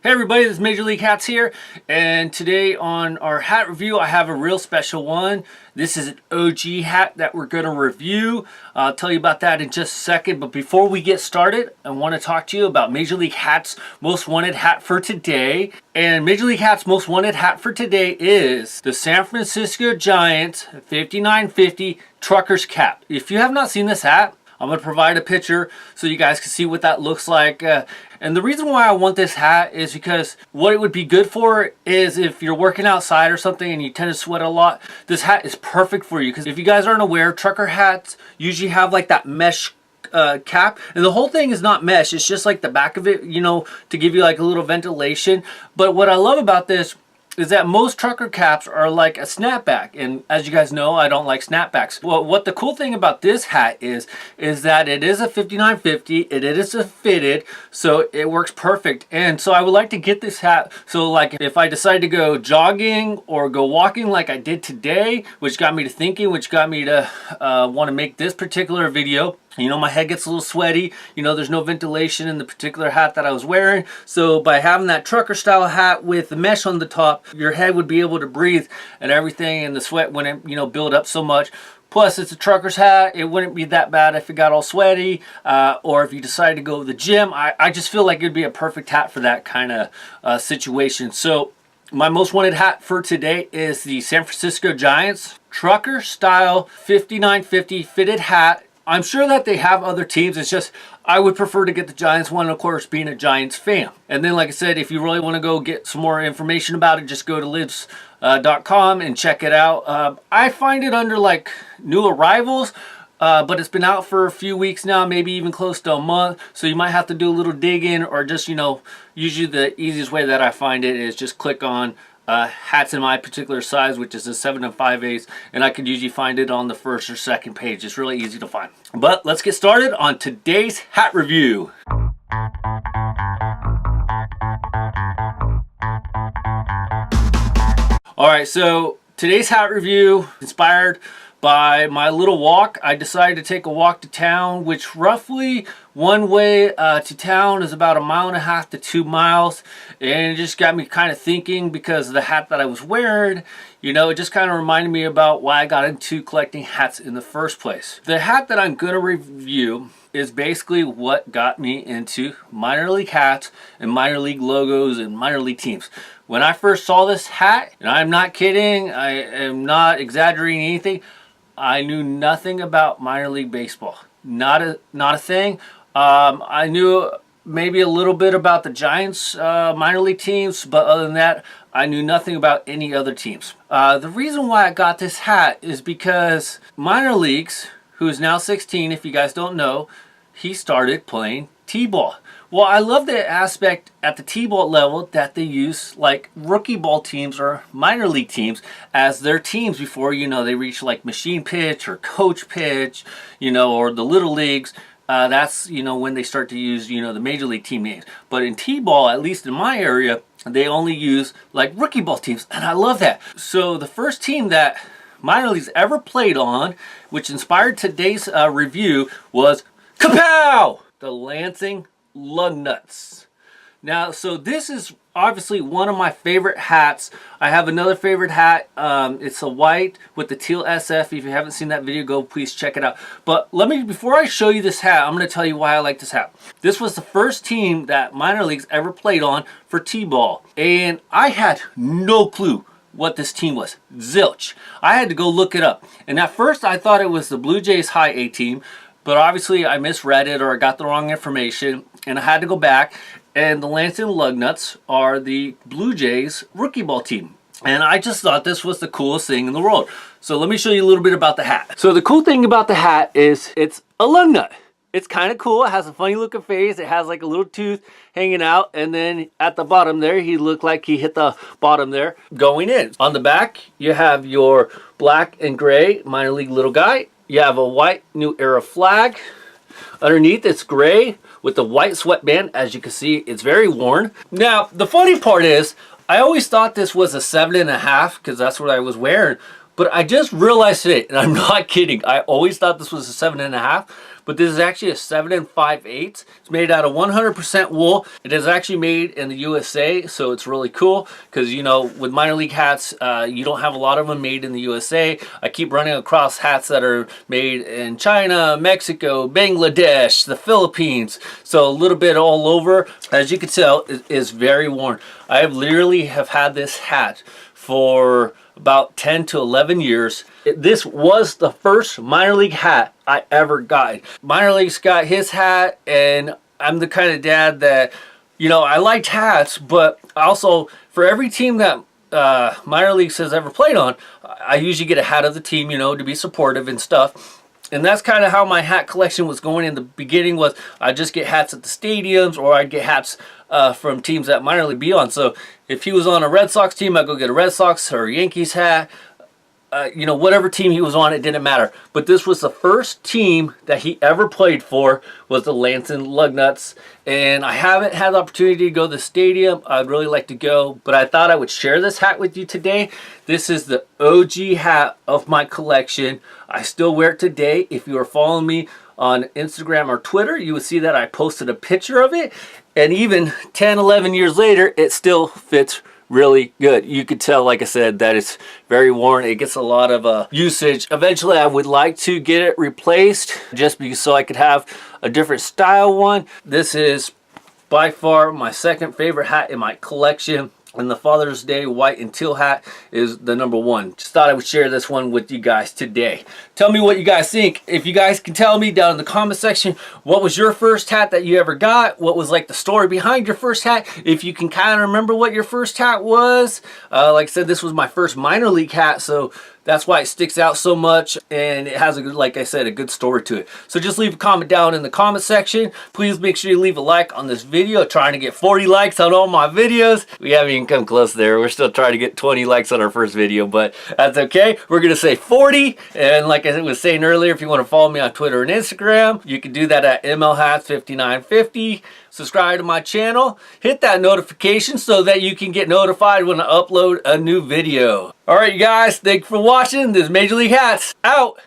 Hey everybody, this is Major League Hats here, and today on our hat review I have a real special one. This is an OG hat that we're going to review. I'll tell you about that in just a second, but before we get started, I want to talk to you about Major League Hat's most wanted hat for today. And Major League Hat's most wanted hat for today is the San Francisco Giants 5950 Trucker's Cap. If you have not seen this hat, I'm going to provide a picture so you guys can see what that looks like. And the reason why I want this hat is because what it would be good for is if you're working outside or something and you tend to sweat a lot, this hat is perfect for you. Because if you guys aren't aware, trucker hats usually have like that mesh cap, and the whole thing is not mesh, it's just like the back of it, you know, to give you like a little ventilation. But what I love about this is that most trucker caps are like a snapback, and as you guys know, I don't like snapbacks. Well, what the cool thing about this hat is that it is a 5950, it is a fitted, so it works perfect. And so I would like to get this hat, so like if I decide to go jogging or go walking like I did today, which got me to thinking, which got me to want to make this particular video. You know, my head gets a little sweaty. You know, there's no ventilation in the particular hat that I was wearing. So by having that trucker style hat with the mesh on the top, your head would be able to breathe and everything, and the sweat wouldn't, you know, build up so much. Plus, it's a trucker's hat. It wouldn't be that bad if it got all sweaty, or if you decided to go to the gym. I just feel like it'd be a perfect hat for that kind of situation. So my most wanted hat for today is the San Francisco Giants trucker style 5950 fitted hat. I'm sure that they have other teams. It's just I would prefer to get the Giants one, of course, being a Giants fan. And then, like I said, if you really want to go get some more information about it, just go to libs.com and check it out. I find it under like new arrivals, but it's been out for a few weeks now, maybe even close to a month. So you might have to do a little digging, or just, you know, usually the easiest way that I find it is just click on hats in my particular size, which is a 7 5/8, and I could usually find it on the first or second page. It's really easy to find. But let's get started on today's hat review. Alright, so today's hat review inspired by my little walk. I decided to take a walk to town, which roughly one way to town is about 1.5 miles to 2 miles. And it just got me kind of thinking, because of the hat that I was wearing, you know, it just kind of reminded me about why I got into collecting hats in the first place. The hat that I'm going to review is basically what got me into minor league hats and minor league logos and minor league teams. When I first saw this hat, and I'm not kidding, I am not exaggerating anything, I knew nothing about minor league baseball. Not a thing. I knew maybe a little bit about the Giants minor league teams, but other than that, I knew nothing about any other teams. The reason why I got this hat is because minor leagues, who is now 16, if you guys don't know, he started playing t-ball. Well, I love the aspect at the t-ball level that they use like rookie ball teams or minor league teams as their teams before, you know, they reach like machine pitch or coach pitch, you know, or the little leagues. That's, you know, when they start to use, you know, the major league team names. But in t-ball, at least in my area, they only use like rookie ball teams, and I love that. So the first team that minor leagues ever played on, which inspired today's review, was Kapow! The Lansing Lugnuts. Now, so this is obviously one of my favorite hats. I have another favorite hat. It's a white with the teal SF. If you haven't seen that video, go please check it out. But before I show you this hat, I'm going to tell you why I like this hat. This was the first team that minor leagues ever played on for t-ball, and I had no clue what this team was. Zilch. I had to go look it up, and at first I thought it was the Blue Jays High A team, but obviously I misread it, or I got the wrong information, and I had to go back. And the Lansing Lugnuts are the Blue Jays rookie ball team. And I just thought this was the coolest thing in the world. So let me show you a little bit about the hat. So the cool thing about the hat is it's a lug nut. It's kind of cool. It has a funny looking face. It has like a little tooth hanging out. And then at the bottom there, he looked like he hit the bottom there going in. On the back, you have your black and gray minor league little guy. You have a white New Era flag. Underneath, it's gray with the white sweatband. As you can see, it's very worn. Now, the funny part is, I always thought this was a 7.5 because that's what I was wearing. But I just realized today, and I'm not kidding, I always thought this was a 7.5. but this is actually a 7 5/8. It's made out of 100% wool. It is actually made in the USA, so it's really cool because, you know, with minor league hats, you don't have a lot of them made in the USA. I keep running across hats that are made in China, Mexico, Bangladesh, the Philippines, so a little bit all over. As you can tell, it is very worn. I have literally had this hat for about 10 to 11 years. This was the first minor league hat I ever got. Minor leagues got his hat, and I'm the kind of dad that, you know, I liked hats, but also for every team that minor leagues has ever played on, I usually get a hat of the team, you know, to be supportive and stuff. And that's kind of how my hat collection was going in the beginning. Was I'd just get hats at the stadiums, or I'd get hats from teams that minor league be on. So if he was on a Red Sox team, I'd go get a Red Sox or a Yankees hat. You know, whatever team he was on, it didn't matter. But this was the first team that he ever played for, was the Lansing Lugnuts. And I haven't had the opportunity to go to the stadium. I'd really like to go, but I thought I would share this hat with you today. This is the OG hat of my collection. I still wear it today. If you are following me on Instagram or Twitter, you would see that I posted a picture of it. And even 10, 11 years later, it still fits really good. You could tell, like I said, that it's very worn. It gets a lot of usage. Eventually, I would like to get it replaced just because so I could have a different style one. This is by far my second favorite hat in my collection. And the Father's Day white and teal hat is the #1. Just thought I would share this one with you guys today. Tell me what you guys think. If you guys can tell me down in the comment section, what was your first hat that you ever got? What was like the story behind your first hat? If you can kind of remember what your first hat was. Like I said, this was my first minor league hat, so that's why it sticks out so much, and it has, like I said, a good story to it. So just leave a comment down in the comment section. Please make sure you leave a like on this video. Trying to get 40 likes on all my videos. We haven't even come close there. We're still trying to get 20 likes on our first video, but that's okay. We're going to say 40. And like I was saying earlier, if you want to follow me on Twitter and Instagram, you can do that at mlhats59fifty. Subscribe to my channel. Hit that notification so that you can get notified when I upload a new video. All right, you guys, thank you for watching. This is Major League Hats out.